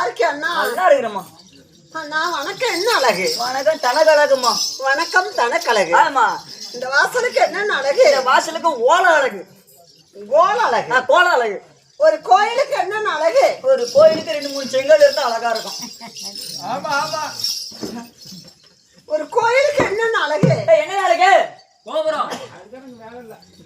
நல்லா இருக்கேன் அண்ணா. நல்லா இருக்கிறம்மா. அண்ணா வணக்கம். என்ன அழகு? வணக்கம் தனக்கழகுமா. வணக்கம் தனக்கழகு. ஆமா. இந்த வாசலுக்கு என்னென்ன அழகு? இந்த வாசலுக்கு ஓல அழகு. கோல அழகு. கோல அழகு. ஒரு கோயிலுக்கு என்னென்ன அழகு? ஒரு கோயிலுக்கு 2-3 செங்கல் இருந்தா அழகா இருக்கும். ஆமா ஆமா. ஒரு கோயிலுக்கு என்னென்ன அழகு? என்ன அழகு? கோபுரம்.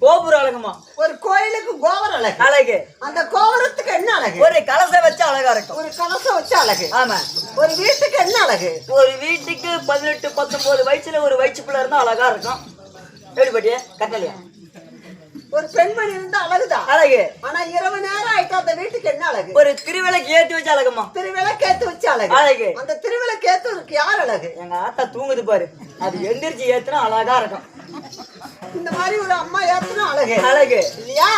கோபுரம் அழகுமா. ஒரு கோயிலுக்கு கோபுர அழகு. அழகு. அந்த கோபுரத்துக்கு என்ன அழகு? ஒரு கலசம் வச்சு அழகா இருக்கும். ஒரு கலசம் வச்சு அழகு. ஆமா. ஒரு வீட்டுக்கு என்ன அழகு? ஒரு வீட்டுக்கு 18-19 வயசுல ஒரு வயிற்று பிள்ளை இருந்தா அழகா இருக்கும். எப்படி பாட்டியா கட்டலையா? ஒரு பெண்மணி இருந்தா அழகுதான். அழகு. ஆனா இரவு நேரம் ஆயிட்டா அந்த வீட்டுக்கு என்ன அழகு? ஒரு திருவிளக்கு ஏத்தி வச்சு அழகுமா. திருவிளக்கு ஏத்து வச்சு அழகு. அழகு. அந்த திருவிளக்கு ஏத்துறதுக்கு யார் அழகு? எங்க ஆத்தா தூங்குது பாரு, அது எந்திரிச்சு ஏத்துனா அழகா இருக்கும். இந்த மாதிரி ஒரு அம்மா ஏத்துனா அழகு. அழகு இல்லையா?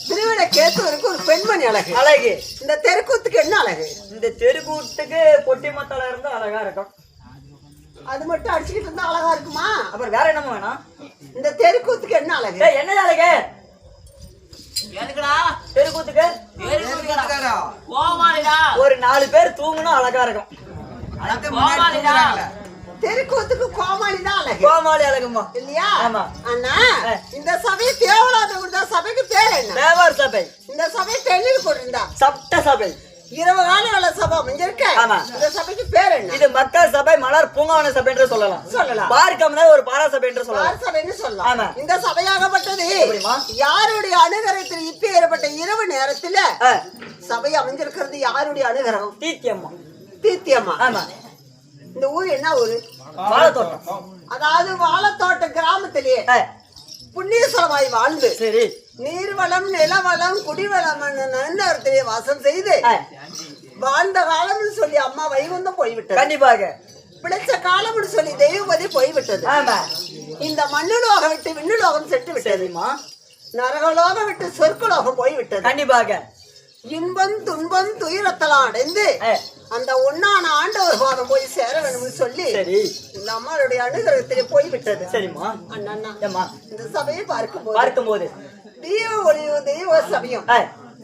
திருவிளக்கு ஏத்துறதுக்கு ஒரு பெண்மணி அழகு. அழகு. இந்த தெருக்கூத்துக்கு என்ன அழகு? இந்த தெருக்கூத்துக்கு பொட்டி மத்தால இருந்தா அழகா இருக்கும். அது மட்டும் அடிச்சுக்கிட்டு இருந்தா அழகா இருக்குமா? அப்புறம் வேற என்ன வேணும்? இந்த தெருக்கூத்துக்கு என்ன அழகு? என்ன அழகு? எதுக்குடா தெருக்கூத்துக்கு ஒரு 4 பேர் தூங்குனா அழகா இருக்கும். தெருக்கூத்துக்கு கோமாளி தான் அழகு. கோமாளி அழகுமா. இல்லையா? ஆமா. அண்ணா இந்த சபை தேவலாத சபைக்கு பேர் என்ன? தேவர் சபை. இந்த சபை தெளிவு கொண்டிருந்தா சப்த சபை. இரவு கால சபை அமைஞ்சிருக்க. ஆமா. இந்த சபைக்கு பேர் என்ன? இது மக்கள் சபை, மலர் பூங்காவன சபை என்று சொல்லலாம். பார்க்கம்னா ஒரு பாரா சபை என்று சொல்லலாம். சபைன்னு சொல்லலாம். ஆமா. இந்த சபையாகப்பட்டது யாருடைய அனுகிரகத்தில் இப்ப ஏற்பட்ட இரவு நேரத்துல சபை அமைஞ்சிருக்கிறது யாருடைய அனுகிரகம்? தீத்தியம்மா. தீத்தியம்மா. ஆமா. இந்த ஊர் என்ன ஊரு? வாழைத்தோட்டம். அதாவது வாழைத்தோட்ட கிராமத்திலேயே புண்ணியஸ்தலமாய் வாழ்ந்து சரி நீர்வளம் நிலவளம் குடிவளம் நன்னத்திலே வாசம் செய்து வாழ்ந்த காலம்னு சொல்லி அம்மா வைகுந்தம் போய்விட்டது. கண்டிப்பாக. பிழைச்ச காலம்னு சொல்லி தெய்வபதி போய்விட்டது. ஆமா. இந்த மண்ணுலோகம் விட்டு விண்ணுலோகம் சென்று விட்டது. நரகலோகம் விட்டு சொர்க்கலோகம் போய்விட்டது. கண்டிப்பாக. இன்பம் துன்பம் துயரத்தலாம் அடைந்து அந்த ஒன்னான ஆண்டவர் பாதம் போய் சேர வேணும்னு சொல்லி இந்த அம்மாளுடைய அனுகிரகத்திலே போய்விட்டது. சரிம்மா. அண்ணா இந்த சபையை பார்க்கும்போது தெய்வ ஒளியும் தெய்வ சபையும்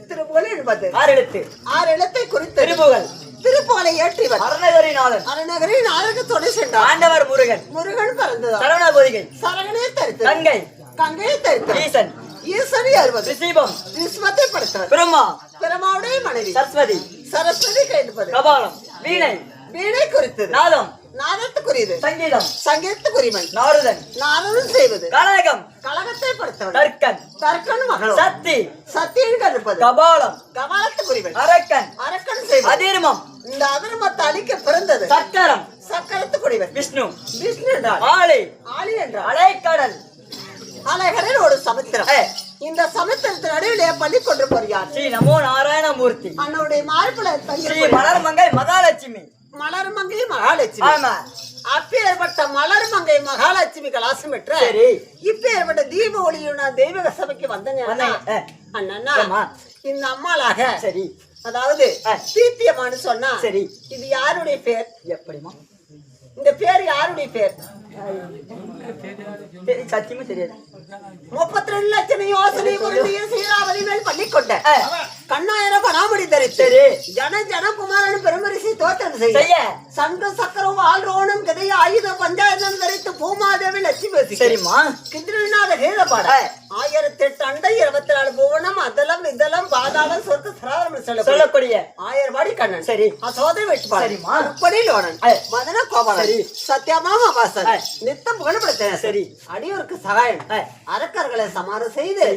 திருப்புகழ் என்பது 6 எழுத்து. 6 எழுத்தை குறித்து திருப்புகழ். திருப்புகழை ஏற்றிவர் அருணகிரிநாதன். அருணகிரிநாதனுக்கு துணை சென்றார். ஆண்டவர் முருகன். முருகன் பிறந்தது. சரவண பொதிகை. சரவணே தரித்தது. கங்கை. கங்கையை தரித்தது. ஈசன். ஈசனை அறுபது. ரிஷிபம். ரிஷபத்தை படைத்தவர். பிரம்மா. பிரம்மாவுடைய மனைவி சரஸ்வதி. சரஸ்வதி கைப்பது. கபாலம். வீணை. வீணை குறித்தது. நாதம். நாதத்துக்குரியது. சங்கீதம். சங்கீதத்துக்குரியவன். நாரதன். நாரதம் செய்வது. கலகம். கலகத்தை படைத்தவர். தர்க்கன். தர்க்கன் மகள். சக்தி. சத்தியன் கருப்பது. கபாலம். கபாலத்துக்குரியவன். அரக்கன். அரக்கன் செய்வது. அதிர்மம். இந்த அதிர்மத்தை அழிக்க பிறந்தது. சக்கரம். சக்கரத்துக்குரியவன். விஷ்ணு. விஷ்ணு என்றார். ஆளி. ஆளி என்றார். அலைக்கடல். அலைகளில் ஒரு சமுத்திரம். இந்த சமுத்திரத்தின் நடுவிலே பள்ளி கொண்டு போறியார் ஸ்ரீ நமோ நாராயணமூர்த்தி. அண்ணனுடைய மார்பிள ஸ்ரீ மலர்மங்கை மகாலட்சுமி. மலர்மங்கை மகாலட்சுமி. ஆமா. அப்பேற்பட்ட மலர்மங்கை மகாலட்சுமி கலாசம் பெற்ற இப்பேற்பட்ட தீப ஒளியுன தெய்வ சபைக்கு வந்தேன் அண்ணா. இந்த அம்மாளாக சரி அதாவது தீத்தியமானு சொன்னா சரி இது யாருடைய பேர்? எப்படிமா இந்த பேர் யாருடைய பேர்? சத்தியமா தெரியாது. 32 லட்சம் யோசனை சீராவதி மேல் பண்ணிக்கொண்ட கண்ணாயிர பராமரி தரித்து ஜன குமாரன் பெருமரிசி தோற்றம் செய்ய சங்க சக்கரம் ஆள்ரோணம் கதை ஆயுத பஞ்சாயத்தம் தரித்து பூமாதேவி லட்சுமி. சரிமா. கிருஷ்ணநாத கீழப்பாட 1008 அண்டை 24 புவனம் அதலம் இதலம் பாதாளம் சொர்க்க சராதரம் சொல்லக்கூடிய 1000 பாடி கண்ணன். சரி. சோதனை வெட்டுப்பாடு. சரிமா. முப்படியிலோனன் மதன கோபாலன் சத்யமாமா வாசன் நித்தம் புகழப்படுத்த. சரி. அடியோருக்கு சகாயம் அரக்கர்களை சமாரம் செய்து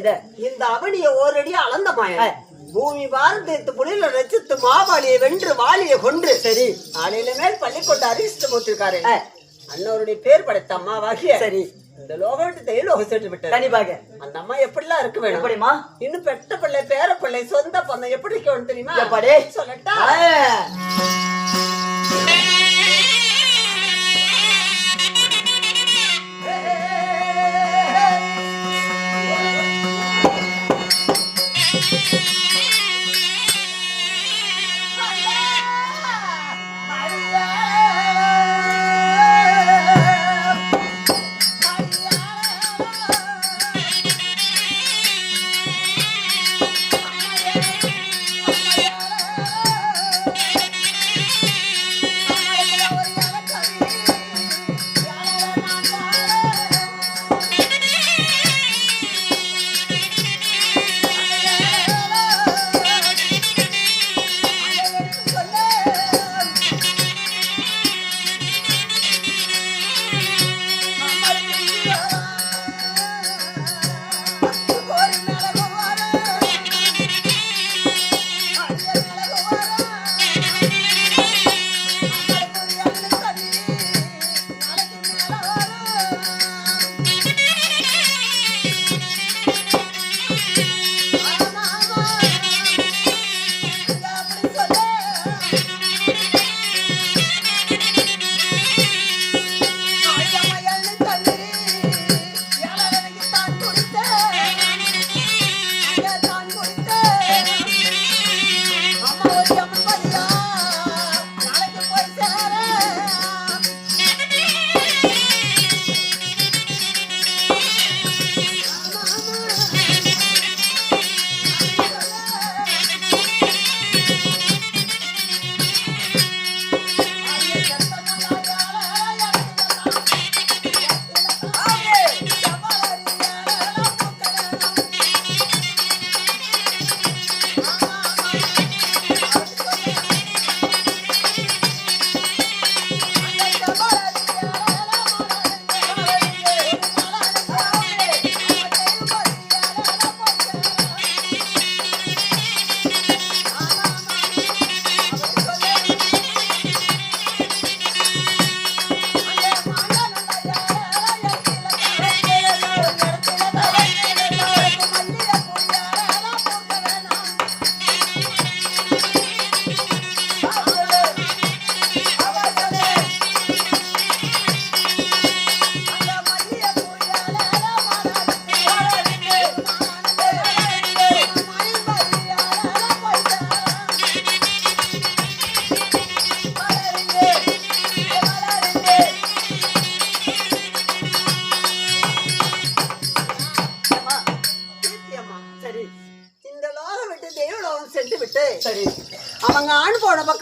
இந்த அவனிய ஓரடி அளந்த மாயன் பூமி பாரதத்து புலில ரச்சித்து மாபாலியை வென்று வாலியை கொன்று. சரி. ஆலையில மேல் பள்ளிக்கொண்டு அரிசிட்டு போட்டிருக்காரு. அண்ணவருடைய பேர் படைத்த அம்மாவாகிய சரி இந்த லோகம் விட்டு தெய்வலோகம் சென்று விட்டார். கண்டிப்பாக. அந்த அம்மா எப்படிலாம் இருக்க வேணும்? எப்படிமா? இன்னும் பெட்ட பிள்ளை பேர பிள்ளை சொந்த பந்தம் எப்படி இருக்கணும் தெரியுமா? எப்படி சொல்லட்டா?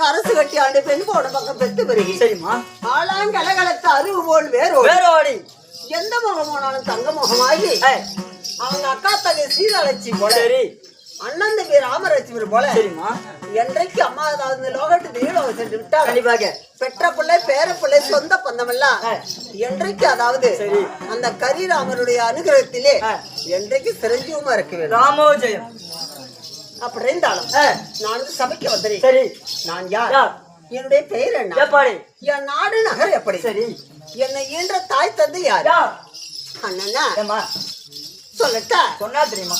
அரசு கட்டி ஆண்டு பெண் போன பக்கம் பெத்து பெருகி சரிம்மா ஆளாங்கலகலத்த அறிவு போல் வேறோடு வேறோடி எந்த முகமானாலும் தங்க முகமாகி அவங்க அக்கா தங்கை சீதாலட்சி போல சரி அண்ணன் தம்பி ராமலட்சுமி போல சரிம்மா என்றைக்கு அம்மா அதாவது இந்த லோகத்து நீளம் சென்று விட்டா கண்டிப்பாக பெற்ற பிள்ளை பேர பிள்ளை சொந்த பந்தம் எல்லாம் என்றைக்கு அதாவது சரி அந்த கரிராமனுடைய அனுகிரகத்திலே என்றைக்கு சிரஞ்சீவமா இருக்க வேண்டும் ராமோஜயம் அப்படி இருந்தாலும் நான் வந்து சபைக்கு வந்துறேன் சரி நான் யார் என்னுடைய பெயர் என்ன எப்படி என் நாடு நகர் எப்படி சரி என்னை ஈன்ற தாய் தந்தை யார் அண்ணனா ஏம்மா சொல்லட்டா சொன்னா தெரியுமா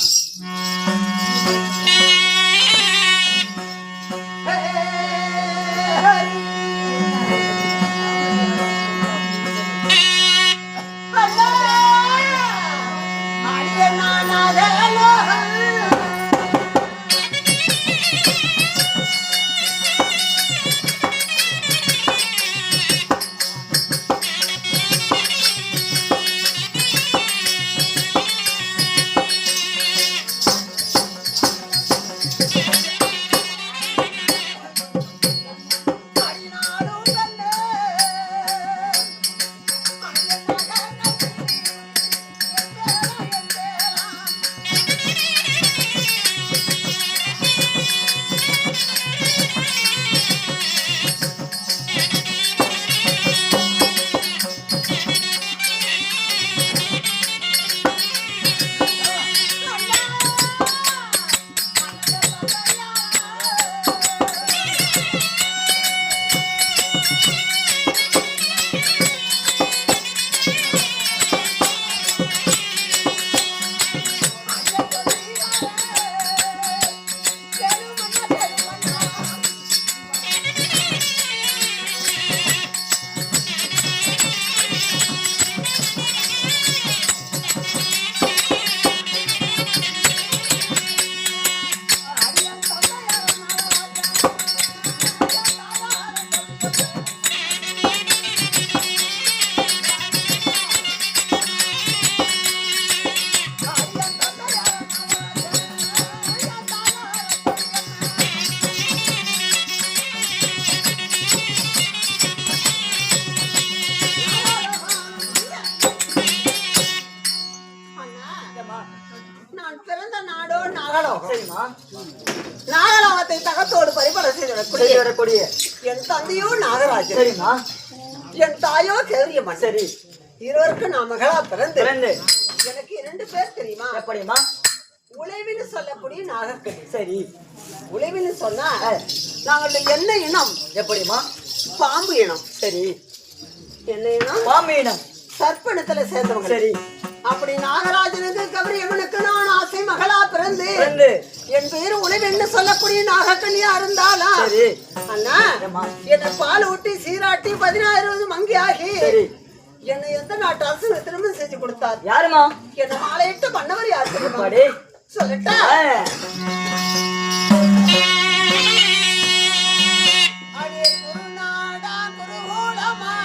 நான் பிறந்த நாடோ நாகலோகம் சரிம்மா நாகலோகத்தை தகத்தோடு பரிபல செய்து வரக்கூடிய என் தந்தையோ நாகராஜன் சரிம்மா என் தாயோ கௌரியம்மன் சரி இருவருக்கு நான் மகளா பிறந்து பிறந்து எனக்கு 2 பேர் தெரியுமா எப்படிமா உழைவின்னு சொல்லக்கூடிய நாகக்கடி சரி உழைவின்னு சொன்னா நாங்கள் என்ன இனம் எப்படிமா பாம்பு இனம் சரி என்ன இனம் பாம்பு இனம் சர்ப்பணத்துல சேர்ந்தவங்க சரி அப்படி நாகராஜனுக்கு கௌரியம்மனுக்கு நான் ஆசை மகளா பிறந்து பிறந்து என் பேரு உழைவென்னு சொல்லக்கூடிய நாகக்கண்ணியா இருந்தாலும் சரி அண்ணா என்னை பால் ஊட்டி சீராட்டி 16 மங்கி ஆகி சரி என்னை எந்த நாட்டு அரசு திருமணம் செஞ்சு கொடுத்தார் யாருமா என்னை மாலையிட்டு பண்ணவர் யார் தெரியுமா பாடி சொல்லட்டா அடே குருநாடா குருகோளமா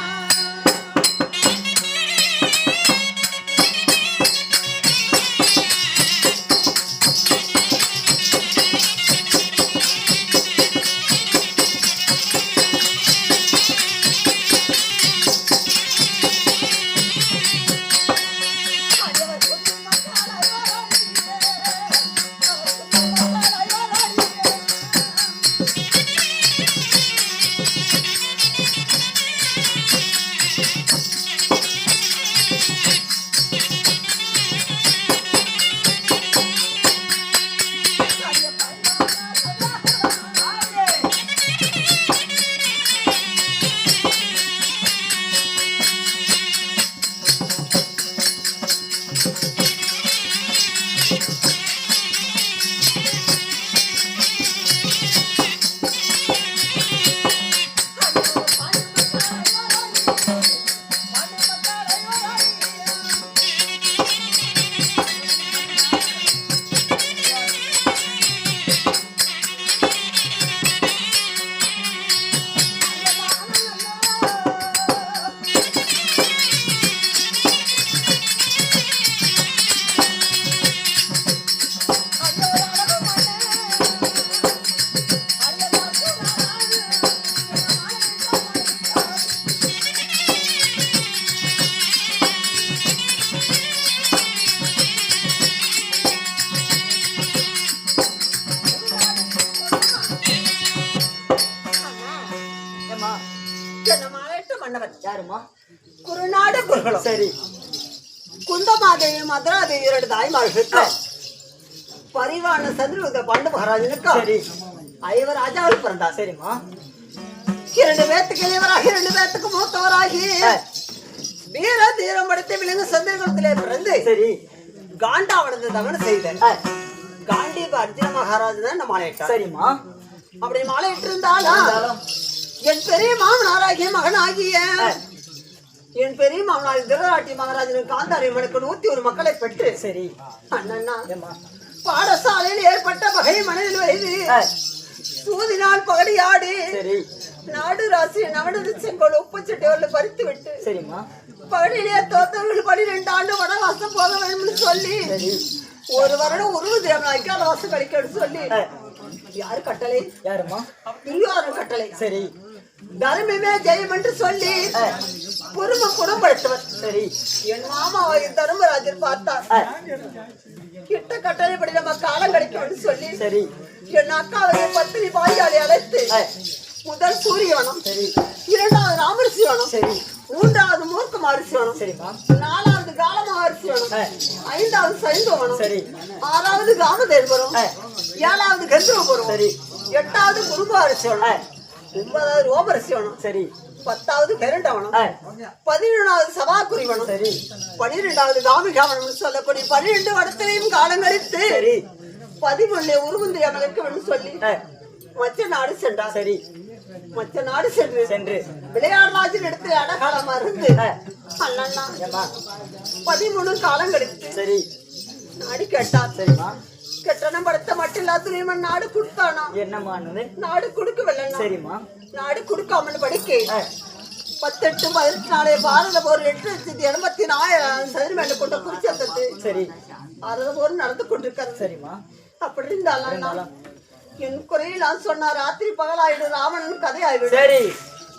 என்னம்மா? என்ன மாலையிட்ட மன்னவன் யாருமா? குருநாடு குருகுலம். சரி. குந்தமாதேவி மதுராதேவி 2 தாய்மார்களுக்கு பரிவான சந்திரகுப்த பாண்டு மகாராஜனுக்கு சரி. 5 ராஜாக்கள் பிறந்தார். சரிம்மா. 2 பேத்துக்கு இளையவராகி 2 பேத்துக்கு மூத்தவராகி வீர தீரம் படைத்த விலங்கு சந்திரகுலத்திலே பிறந்து சரி. காண்டாவனத்தை தவணை செய்த காண்டீப அர்ஜுன மகாராஜன் தான் மாலையிட்டார். சரிம்மா. அப்படி மாலையிட்டு இருந்தாலும் என் பெரிய மாமனாராகிய மகனாகிய என் பெரிய மாமனார் திருராட்டி மகாராஜனுக்கு காந்தாரி மனுக்கு 101 மக்களை பெற்று சரி. அண்ணா ஏம்மா? பாடசாலையில் ஏற்பட்ட பகை மனதில் வைத்து சூதினால் பகடியாடி சரி. நாடு ராசி நவனது செங்கோல் உப்பு சட்டையோடு பறித்து விட்டு சரிம்மா. பகடியிலே தோத்தவர்கள் 12 ஆண்டு வனவாசம் போக வேண்டும்னு சொல்லி சரி. 1 வருடம் 20 தேவனாய்க்கு வனவாசம் கழிக்கணும்னு சொல்லி யாரு கட்டளை? யாருமா? துரியோதனன் கட்டளை. சரி. தர்மமே ஜெயம் என்று சொல்லி குடும்பம் குணப்படுத்துவர். சரி. என் மாமாவை தர்மராஜர் பார்த்தார். கிட்ட கட்டளைப்படி நம்ம காலம் கிடைக்கும் சொல்லி சரி. என் அக்காவை பத்தினி பாயாளி அழைத்து முதல் சூரியவனம், சரி. 2வது ராமரிசிவனம், சரி. 3வது மூர்க்க மகரிசிவனம், சரிம்மா. 4வது கால மகரிசிவனம், 5வது சைந்தவனம், சரி. 6வது காமதேவபுரம், 7வது கந்தரபுரம், சரி. 8வது குருபாரிசிவனம், 9வது ரோமரிசிவனம், சரி. 10வது பெருண்டவனம், 11வது சபாக்குரிவனம், சரி. 12வது காமிகாவனம் சொல்லக்கூடிய 12 வருடத்திலையும் காலம் கழித்து சரி. 13 உருமுந்திரி அமலுக்கு சொல்லி மச்ச நாடு சென்றார். சரி. மச்ச நாடு சென்று விளையாடராஜன் இடத்துல அடகாலமா இருந்து அண்ணா ஏம்மா? 13 காலம் கழித்து சரி. நாடு கேட்டார். சரிம்மா. கட்டணம் படுத்த மட்டும் இல்லாத நாடு கொடுத்தானா? என்னம்மா? நாடு கொடுக்கவில்லை. சரிம்மா. நாடு கொடுக்காமல் படிக்க 18 14 பாரத போர் 8,84,000 சதுரமேல கொண்ட குறிச்சேர்த்தது. சரி. பாரத போர் நடந்து கொண்டிருக்காரு. சரிம்மா. அப்படி இருந்தாலும் என் குறையெல்லாம் சொன்னா ராத்திரி பகலாயிடும் ராவணன் கதை ஆயிடும். சரி.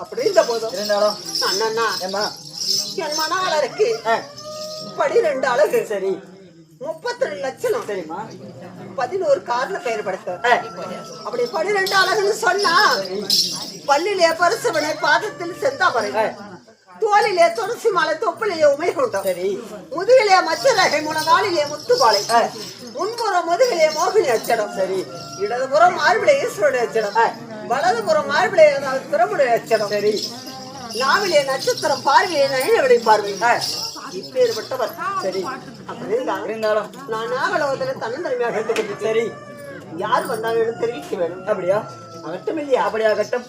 அப்படி இருந்த போதும் இருந்தாலும் அண்ணா ஏம்மா? என் மணாளருக்கு 12 அழகு, சரி. 32 லட்சணம், சரிம்மா. 11 காரண பெயர் படுத்த அப்படி 12 அழகுன்னு சொன்னா பல்லிலே பரிசவனை பாதத்தில் செந்தாமரை, தோளிலே துளசி மாலை, தொப்பிலே உமைகுண்டம், சரி. முதுகிலே மச்சரகை, முழங்காலிலே முத்துபாலை, முன்புறம் முதுகிலே மோகினி அச்சடம், சரி. இடதுபுறம் மார்பிளை ஈஸ்வருடைய அச்சடம், வலதுபுறம் மார்பிளை பிரமுடைய அச்சடம், சரி. நாவிலே நட்சத்திரம், பார்வையிலே நயனவடை பார்வை, இப்பேற்பட்டவர். சரி. அப்படி இருந்தாலும் நான் நாகலோகத்துல தன்னந்தன்மையாக எடுத்துக்கிட்டு சரி. யார் வந்தாலும் தெரிவிக்க வேணும். அப்படியா? அகட்டும் இல்லையா? அப்படியா? கட்டம்.